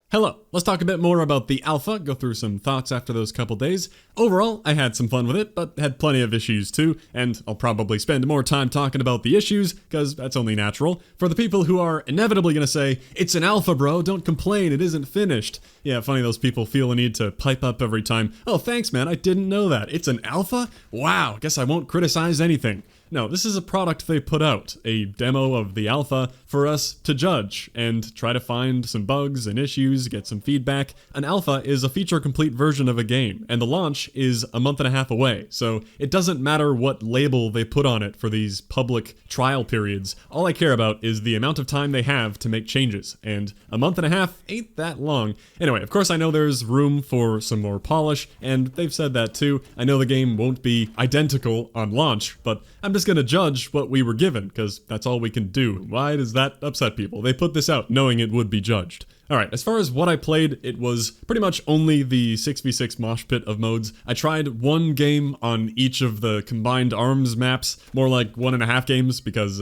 Hello, let's talk a bit more about the alpha, go through some thoughts after those couple days. Overall, I had some fun with it, but had plenty of issues too, and I'll probably spend more time talking about the issues, because that's only natural. For the people who are inevitably going to say, it's an alpha bro, don't complain, it isn't finished. Yeah, funny those people feel the need to pipe up every time, oh thanks man, I didn't know that, it's an alpha? Wow, guess I won't criticize anything. No, this is a product they put out, a demo of the alpha for us to judge and try to find some bugs and issues, get some feedback. An alpha is a feature-complete version of a game, and the launch is a month and a half away, so it doesn't matter what label they put on it for these public trial periods. All I care about is the amount of time they have to make changes, and a month and a half ain't that long. Anyway, of course I know there's room for some more polish, and they've said that too. I know the game won't be identical on launch, but I'm just gonna judge what we were given, because that's all we can do. Why does that upset people? They put this out knowing it would be judged. Alright, as far as what I played, it was pretty much only the 6v6 mosh pit of modes. I tried one game on each of the combined arms maps, more like 1.5 games, because,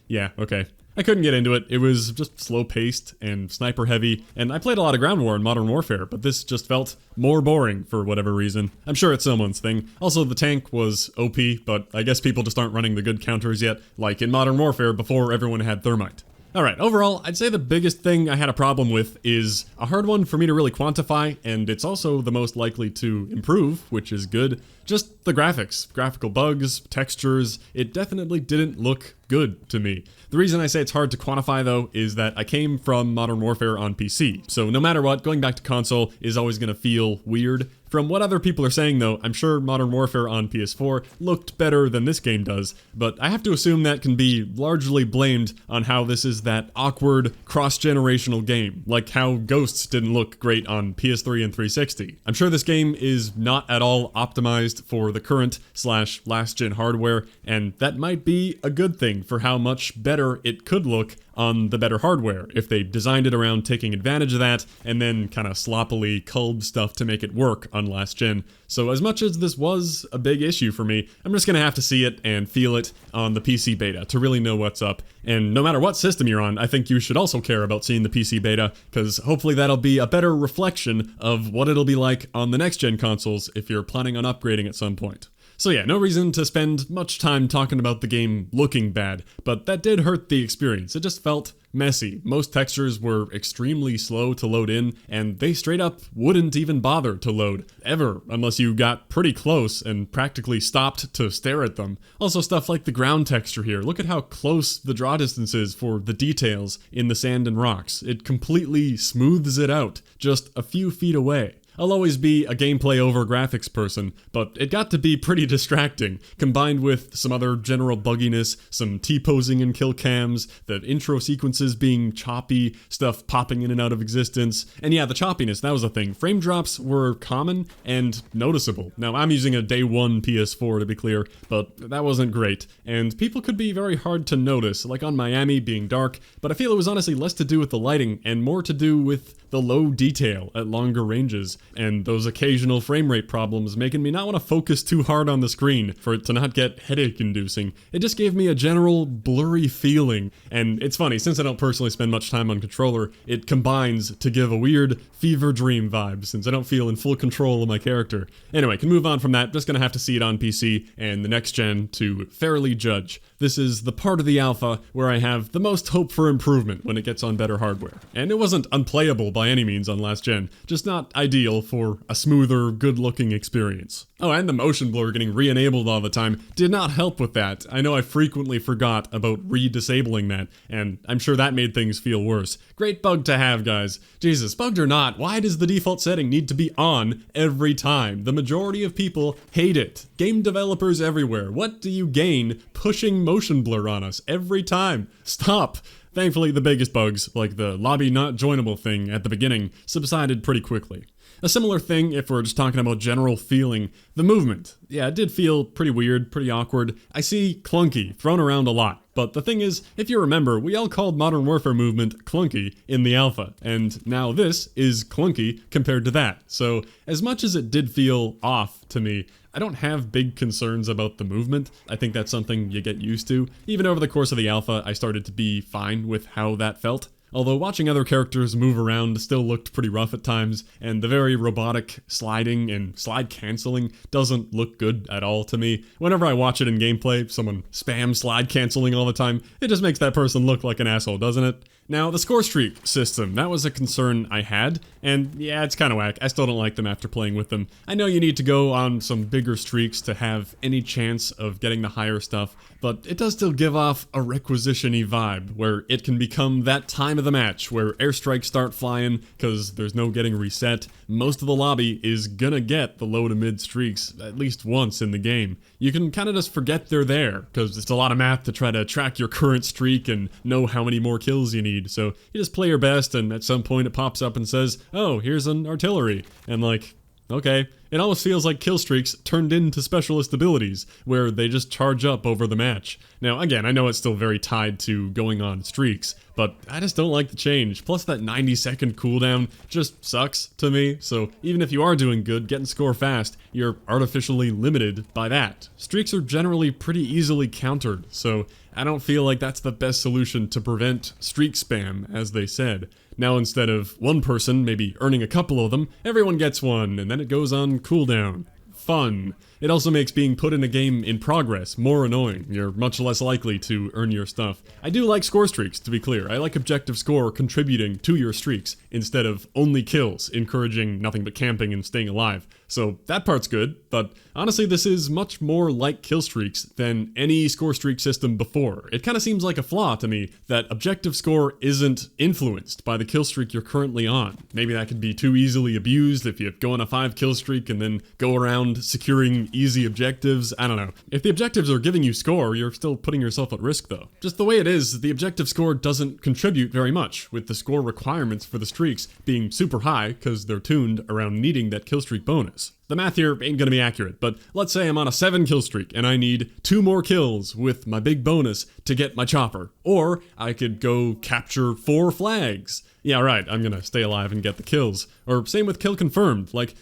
yeah, okay. I couldn't get into it. It was just slow-paced and sniper-heavy, and I played a lot of Ground War in Modern Warfare, but this just felt more boring for whatever reason. I'm sure it's someone's thing. Also, the tank was OP, but I guess people just aren't running the good counters yet, like in Modern Warfare before everyone had Thermite. Alright, overall, I'd say the biggest thing I had a problem with is a hard one for me to really quantify, and it's also the most likely to improve, which is good. Just the graphics. Graphical bugs, textures, it definitely didn't look good to me. The reason I say it's hard to quantify though is that I came from Modern Warfare on PC, so no matter what, going back to console is always going to feel weird. From what other people are saying though, I'm sure Modern Warfare on PS4 looked better than this game does, but I have to assume that can be largely blamed on how this is that awkward cross-generational game, like how Ghosts didn't look great on PS3 and 360. I'm sure this game is not at all optimized for the current / last-gen hardware, and that might be a good thing for how much better it could look on the better hardware if they designed it around taking advantage of that and then kind of sloppily culled stuff to make it work on last gen. So as much as this was a big issue for me, I'm just gonna have to see it and feel it on the PC beta to really know what's up. And no matter what system you're on, I think you should also care about seeing the PC beta, because hopefully that'll be a better reflection of what it'll be like on the next gen consoles if you're planning on upgrading at some point. So yeah, no reason to spend much time talking about the game looking bad, but that did hurt the experience. It just felt messy. Most textures were extremely slow to load in, and they straight up wouldn't even bother to load, ever, unless you got pretty close and practically stopped to stare at them. Also stuff like the ground texture here. Look at how close the draw distance is for the details in the sand and rocks. It completely smooths it out, just a few feet away. I'll always be a gameplay over graphics person, but it got to be pretty distracting, combined with some other general bugginess, some T-posing and kill cams, the intro sequences being choppy, stuff popping in and out of existence, and yeah, the choppiness, that was a thing. Frame drops were common and noticeable. Now, I'm using a day one PS4 to be clear, but that wasn't great, and people could be very hard to notice, like on Miami being dark, but I feel it was honestly less to do with the lighting and more to do with the low detail at longer ranges, and those occasional frame rate problems making me not want to focus too hard on the screen for it to not get headache-inducing. It just gave me a general blurry feeling, and it's funny, since I don't personally spend much time on controller, it combines to give a weird fever dream vibe, since I don't feel in full control of my character. Anyway, can move on from that, just gonna have to see it on PC and the next gen to fairly judge. This is the part of the alpha where I have the most hope for improvement when it gets on better hardware. And it wasn't unplayable by any means on last gen, just not ideal for a smoother, good-looking experience. Oh, and the motion blur getting re-enabled all the time did not help with that. I know I frequently forgot about re-disabling that, and I'm sure that made things feel worse. Great bug to have, guys. Jesus, bugged or not, why does the default setting need to be on every time? The majority of people hate it. Game developers everywhere, what do you gain pushing motion blur on us every time? Stop! Thankfully, the biggest bugs, like the lobby not joinable thing at the beginning, subsided pretty quickly. A similar thing, if we're just talking about general feeling, the movement. Yeah, it did feel pretty weird, pretty awkward. I see clunky thrown around a lot, but the thing is, if you remember, we all called Modern Warfare movement clunky in the alpha, and now this is clunky compared to that. So, as much as it did feel off to me, I don't have big concerns about the movement. I think that's something you get used to. Even over the course of the alpha, I started to be fine with how that felt. although watching other characters move around still looked pretty rough at times, and the very robotic sliding and slide canceling doesn't look good at all to me. Whenever I watch it in gameplay, someone spam slide canceling all the time, it just makes that person look like an asshole, doesn't it? Now, the score streak system, that was a concern I had, and yeah, it's kind of whack. I still don't like them after playing with them. I know you need to go on some bigger streaks to have any chance of getting the higher stuff, but it does still give off a requisition-y vibe, where it can become that time of the match where airstrikes start flying because there's no getting reset. Most of the lobby is gonna get the low to mid streaks at least once in the game. You can kind of just forget they're there, because it's a lot of math to try to track your current streak and know how many more kills you need. So you just play your best, and at some point it pops up and says, oh, here's an artillery. And like, okay. It almost feels like kill streaks turned into specialist abilities, where they just charge up over the match. Now, again, I know it's still very tied to going on streaks, but I just don't like the change. Plus, that 90-second cooldown just sucks to me, so even if you are doing good, getting score fast, you're artificially limited by that. Streaks are generally pretty easily countered, so I don't feel like that's the best solution to prevent streak spam, as they said. Now, instead of one person maybe earning a couple of them, everyone gets one, and then it goes on cooldown. Fun. It also makes being put in a game in progress more annoying. You're much less likely to earn your stuff. I do like score streaks, to be clear. I like objective score contributing to your streaks, instead of only kills, encouraging nothing but camping and staying alive. So that part's good, but honestly this is much more like kill streaks than any score streak system before. It kind of seems like a flaw to me that objective score isn't influenced by the kill streak you're currently on. Maybe that could be too easily abused if you go on a 5 kill streak and then go around securing easy objectives. I don't know. If the objectives are giving you score, you're still putting yourself at risk though. Just the way it is, the objective score doesn't contribute very much, with the score requirements for the streaks being super high because they're tuned around needing that kill streak bonus. The math here ain't gonna be accurate, but let's say I'm on a 7 kill streak and I need 2 more kills with my big bonus to get my chopper. Or I could go capture 4 flags. Yeah, right, I'm gonna stay alive and get the kills. Or same with kill confirmed, like,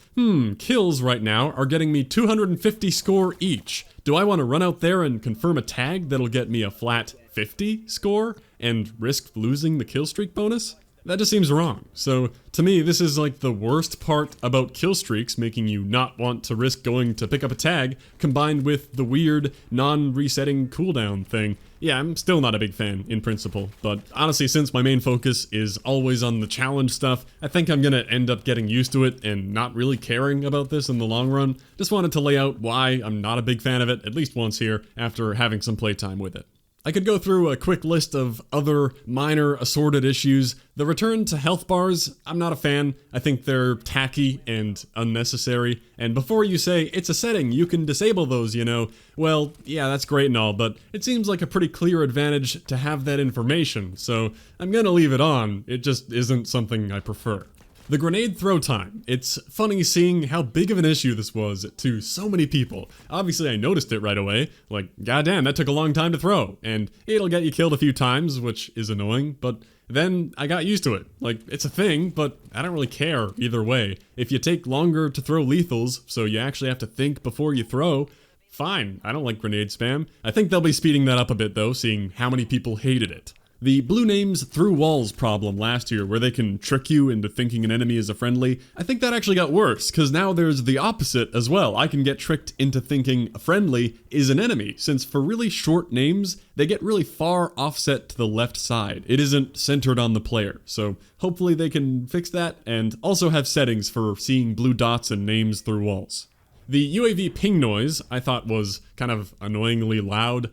kills right now are getting me 250 score each. Do I want to run out there and confirm a tag that'll get me a flat 50 score and risk losing the kill streak bonus? That just seems wrong. So, to me, this is like the worst part about kill streaks, making you not want to risk going to pick up a tag, combined with the weird, non-resetting cooldown thing. Yeah, I'm still not a big fan, in principle, but honestly, since my main focus is always on the challenge stuff, I think I'm gonna end up getting used to it and not really caring about this in the long run. Just wanted to lay out why I'm not a big fan of it, at least once here, after having some playtime with it. I could go through a quick list of other minor assorted issues. The return to health bars, I'm not a fan. I think they're tacky and unnecessary. And before you say, it's a setting, you can disable those, you know, well, yeah, that's great and all, but it seems like a pretty clear advantage to have that information, so I'm gonna leave it on. It just isn't something I prefer. The grenade throw time. It's funny seeing how big of an issue this was to so many people. Obviously I noticed it right away, like goddamn that took a long time to throw, and it'll get you killed a few times, which is annoying, but then I got used to it. Like, it's a thing, but I don't really care either way. If you take longer to throw lethals, so you actually have to think before you throw, fine, I don't like grenade spam. I think they'll be speeding that up a bit though, seeing how many people hated it. The blue names through walls problem last year, where they can trick you into thinking an enemy is a friendly, I think that actually got worse, because now there's the opposite as well. I can get tricked into thinking a friendly is an enemy, since for really short names, they get really far offset to the left side. It isn't centered on the player, so hopefully they can fix that, and also have settings for seeing blue dots and names through walls. The UAV ping noise, I thought was kind of annoyingly loud.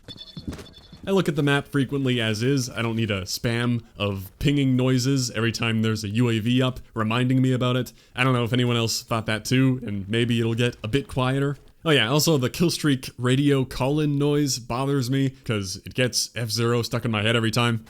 I look at the map frequently as is. I don't need a spam of pinging noises every time there's a UAV up reminding me about it. I don't know if anyone else thought that too, and maybe it'll get a bit quieter. Oh yeah, also the killstreak radio call-in noise bothers me because it gets F0 stuck in my head every time.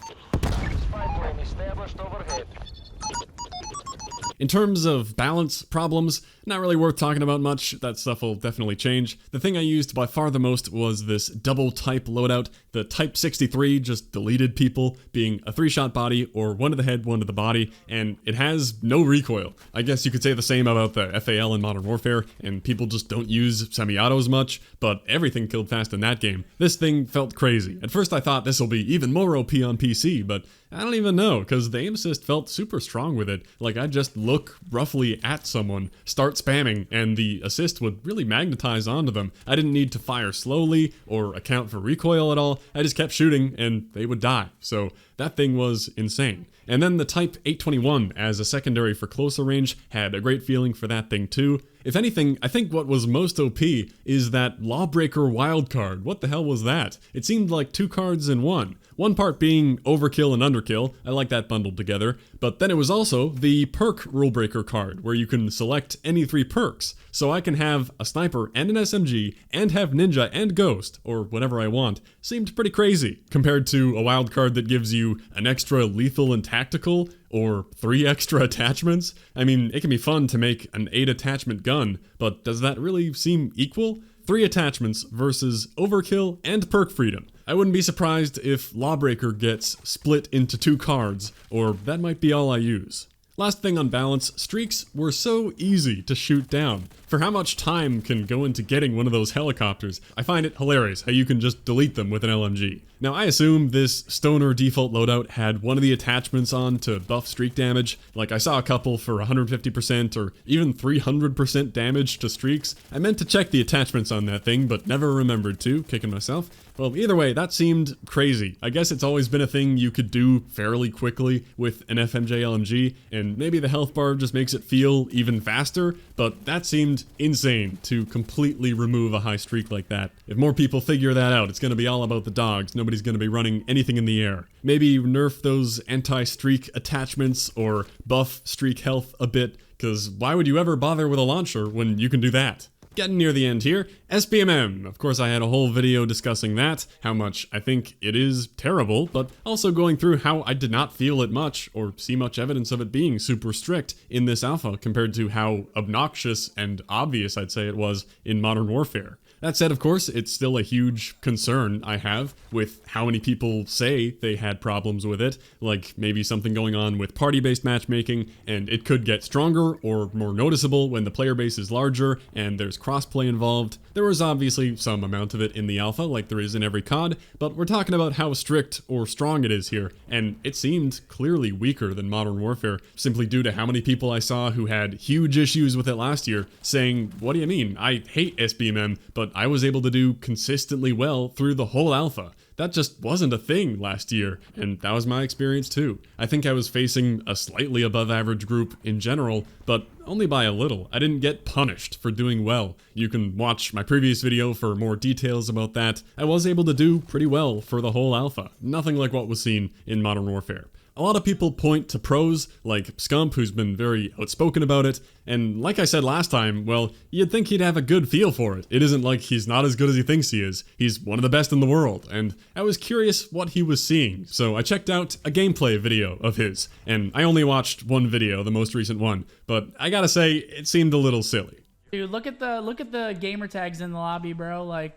In terms of balance problems, not really worth talking about much. That stuff will definitely change. The thing I used by far the most was this double type loadout. The Type 63 just deleted people, being a 3-shot body or one to the head, one to the body, and it has no recoil. I guess you could say the same about the FAL in Modern Warfare, and people just don't use semi-autos much, but everything killed fast in that game. This thing felt crazy. At first I thought this will be even more OP on PC, but I don't even know, because the aim assist felt super strong with it. Like, I'd just look roughly at someone, start spamming, and the assist would really magnetize onto them. I didn't need to fire slowly or account for recoil at all. I just kept shooting and they would die. So that thing was insane. And then the Type 821 as a secondary for closer range had a great feeling for that thing too. If anything, I think what was most OP is that Lawbreaker wildcard. What the hell was that? It seemed like 2 cards in one. One part being overkill and underkill, I like that bundled together, but then it was also the perk rulebreaker card, where you can select any 3 perks. So I can have a sniper and an SMG, and have ninja and ghost, or whatever I want. Seemed pretty crazy, compared to a wild card that gives you an extra lethal and tactical, or 3 extra attachments. I mean, it can be fun to make an 8 attachment gun, but does that really seem equal? 3 attachments versus overkill and perk freedom. I wouldn't be surprised if Lawbreaker gets split into 2 cards, or that might be all I use. Last thing on balance, streaks were so easy to shoot down. For how much time can go into getting one of those helicopters, I find it hilarious how you can just delete them with an LMG. Now I assume this stoner default loadout had one of the attachments on to buff streak damage, like I saw a couple for 150% or even 300% damage to streaks. I meant to check the attachments on that thing, but never remembered to, kicking myself. Well, either way, that seemed crazy. I guess it's always been a thing you could do fairly quickly with an FMJ LMG, and maybe the health bar just makes it feel even faster, but that seemed insane to completely remove a high streak like that. If more people figure that out, it's going to be all about the dogs. Nobody's going to be running anything in the air. Maybe nerf those anti-streak attachments or buff streak health a bit, because why would you ever bother with a launcher when you can do that? Getting near the end here, SBMM. Of course, I had a whole video discussing that, how much I think it is terrible, but also going through how I did not feel it much, or see much evidence of it being super strict in this alpha compared to how obnoxious and obvious I'd say it was in Modern Warfare. That said, of course, it's still a huge concern I have with how many people say they had problems with it, like maybe something going on with party-based matchmaking, and it could get stronger or more noticeable when the player base is larger and there's crossplay involved. There was obviously some amount of it in the alpha, like there is in every COD, but we're talking about how strict or strong it is here, and it seemed clearly weaker than Modern Warfare, simply due to how many people I saw who had huge issues with it last year, saying, what do you mean? I hate SBMM, but I was able to do consistently well through the whole alpha. That just wasn't a thing last year, and that was my experience too. I think I was facing a slightly above average group in general, but only by a little. I didn't get punished for doing well. You can watch my previous video for more details about that. I was able to do pretty well for the whole alpha. Nothing like what was seen in Modern Warfare. A lot of people point to pros, like Scump, who's been very outspoken about it, and like I said last time, well, you'd think he'd have a good feel for it. It isn't like he's not as good as he thinks he is. He's one of the best in the world, and I was curious what he was seeing, so I checked out a gameplay video of his, and I only watched one video, the most recent one, but I gotta say, it seemed a little silly. Dude, look at the gamer tags in the lobby, bro, like...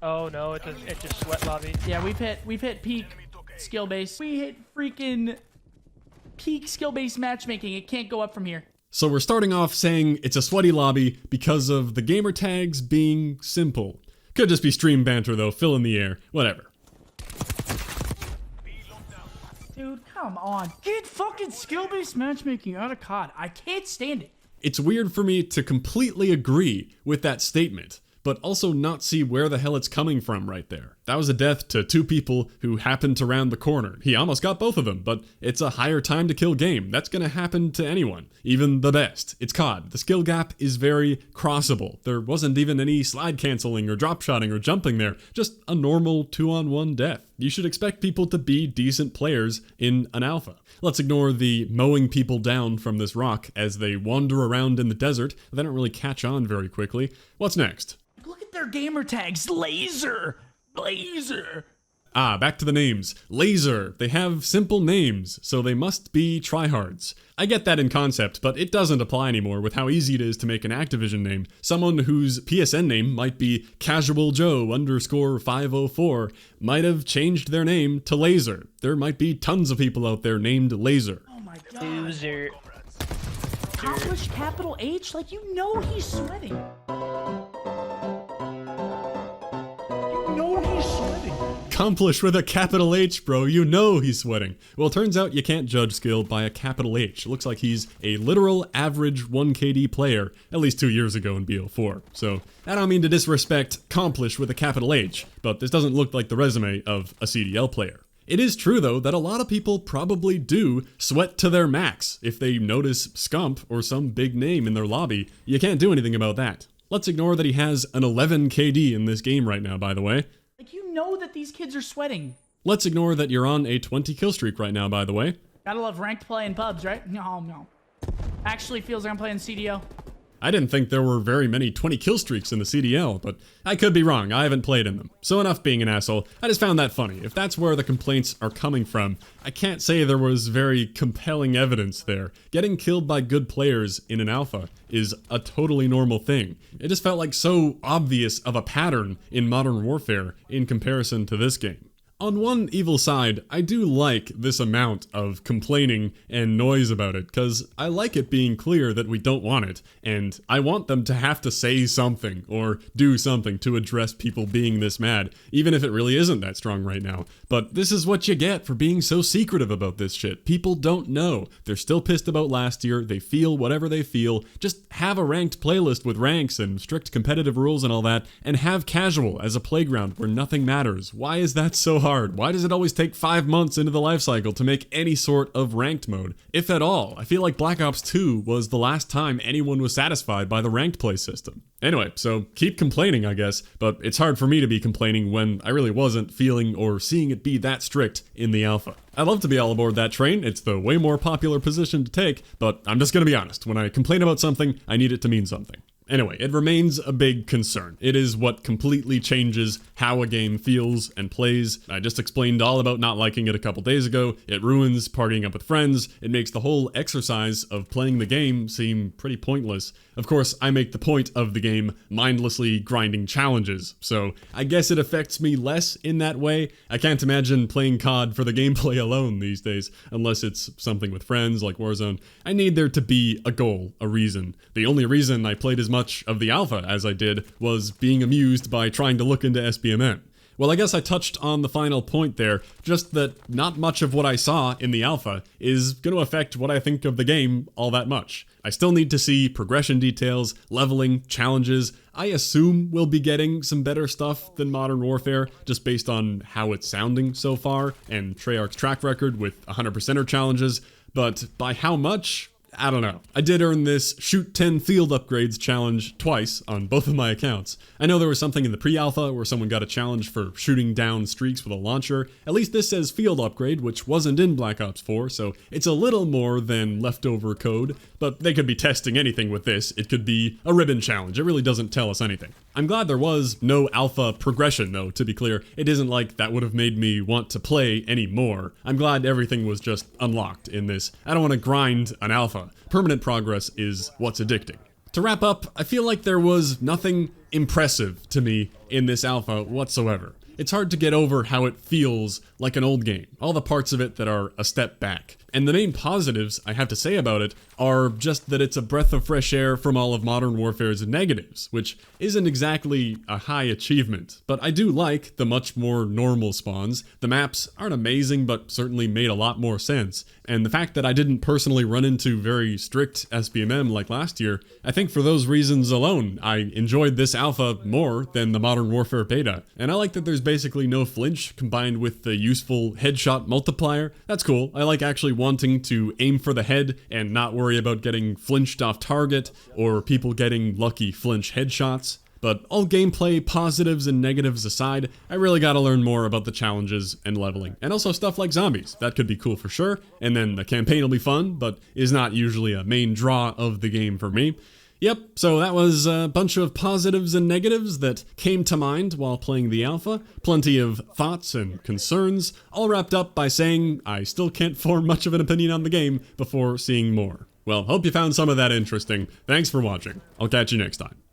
Oh no, it just sweat lobby. Yeah, we've hit peak skill base. We hit freaking peak skill based matchmaking. It can't go up from here. So we're starting off saying it's a sweaty lobby because of the gamer tags being simple. Could just be stream banter though, fill in the air, whatever. Dude, come on. Get fucking skill based matchmaking out of COD. I can't stand it. It's weird for me to completely agree with that statement, but also not see where the hell it's coming from right there. That was a death to 2 people who happened to round the corner. He almost got both of them, but it's a higher time to kill game. That's gonna happen to anyone, even the best. It's COD. The skill gap is very crossable. There wasn't even any slide canceling or drop shotting or jumping there, just a normal 2-on-1 death. You should expect people to be decent players in an alpha. Let's ignore the mowing people down from this rock as they wander around in the desert. They don't really catch on very quickly. What's next? Look at their gamer tags. Laser. Back to the names. Laser. They have simple names, so they must be tryhards. I get that in concept, but it doesn't apply anymore with how easy it is to make an Activision name. Someone whose PSN name might be Casual Joe _504 might have changed their name to Laser. There might be tons of people out there named Laser. Oh my god. Loser. Accomplish capital H? Like, you know he's sweating. Accomplish with a capital H, bro. You know he's sweating. Well, turns out you can't judge skill by a capital H. It looks like he's a literal average 1KD player, at least 2 years ago in BO4. So, I don't mean to disrespect accomplish with a capital H, but this doesn't look like the resume of a CDL player. It is true, though, that a lot of people probably do sweat to their max. If they notice Scump or some big name in their lobby, you can't do anything about that. Let's ignore that he has an 11 KD in this game right now, by the way. Like, you know that these kids are sweating. Let's ignore that you're on a 20 kill streak right now, by the way. Gotta love ranked play in pubs, right? No. Actually feels like I'm playing CDO. I didn't think there were very many 20 kill streaks in the CDL, but I could be wrong. I haven't played in them. So enough being an asshole. I just found that funny. If that's where the complaints are coming from, I can't say there was very compelling evidence there. Getting killed by good players in an alpha is a totally normal thing. It just felt like so obvious of a pattern in Modern Warfare in comparison to this game. On one evil side, I do like this amount of complaining and noise about it, because I like it being clear that we don't want it, and I want them to have to say something or do something to address people being this mad, even if it really isn't that strong right now. But this is what you get for being so secretive about this shit. People don't know. They're still pissed about last year, they feel whatever they feel. Just have a ranked playlist with ranks and strict competitive rules and all that, and have casual as a playground where nothing matters. Why is that so hard? Why does it always take 5 months into the life cycle to make any sort of ranked mode, if at all? I feel like Black Ops 2 was the last time anyone was satisfied by the ranked play system. Anyway, so keep complaining, I guess, but it's hard for me to be complaining when I really wasn't feeling or seeing it be that strict in the alpha. I'd love to be all aboard that train. It's the way more popular position to take, but I'm just gonna be honest. When I complain about something, I need it to mean something. Anyway, it remains a big concern. It is what completely changes how a game feels and plays. I just explained all about not liking it a couple days ago. It ruins partying up with friends. It makes the whole exercise of playing the game seem pretty pointless. Of course, I make the point of the game mindlessly grinding challenges, so I guess it affects me less in that way. I can't imagine playing COD for the gameplay alone these days, unless it's something with friends like Warzone. I need there to be a goal, a reason. The only reason I played as much of the alpha as I did was being amused by trying to look into SBMM. Well, I guess I touched on the final point there, just that not much of what I saw in the alpha is going to affect what I think of the game all that much. I still need to see progression details, leveling, challenges. I assume we'll be getting some better stuff than Modern Warfare, just based on how it's sounding so far, and Treyarch's track record with 100%er challenges, but by how much? I don't know. I did earn this shoot 10 field upgrades challenge twice on both of my accounts. I know there was something in the pre-alpha where someone got a challenge for shooting down streaks with a launcher. At least this says field upgrade, which wasn't in Black Ops 4, so it's a little more than leftover code, but they could be testing anything with this. It could be a ribbon challenge. It really doesn't tell us anything. I'm glad there was no alpha progression, though, to be clear. It isn't like that would have made me want to play any more. I'm glad everything was just unlocked in this. I don't want to grind an alpha. Permanent progress is what's addicting. To wrap up, I feel like there was nothing impressive to me in this alpha whatsoever. It's hard to get over how it feels like an old game, all the parts of it that are a step back. And the main positives I have to say about it are just that it's a breath of fresh air from all of Modern Warfare's negatives, which isn't exactly a high achievement. But I do like the much more normal spawns. The maps aren't amazing, but certainly made a lot more sense. And the fact that I didn't personally run into very strict SBMM like last year, I think for those reasons alone, I enjoyed this alpha more than the Modern Warfare beta. And I like that there's basically no flinch combined with the useful headshot multiplier. That's cool. I like actually wanting to aim for the head and not worry about getting flinched off target or people getting lucky flinch headshots. But all gameplay positives and negatives aside, I really gotta learn more about the challenges and leveling. And also stuff like zombies. That could be cool for sure. And then the campaign will be fun, but is not usually a main draw of the game for me. Yep, so that was a bunch of positives and negatives that came to mind while playing the alpha. Plenty of thoughts and concerns, all wrapped up by saying I still can't form much of an opinion on the game before seeing more. Well, hope you found some of that interesting. Thanks for watching. I'll catch you next time.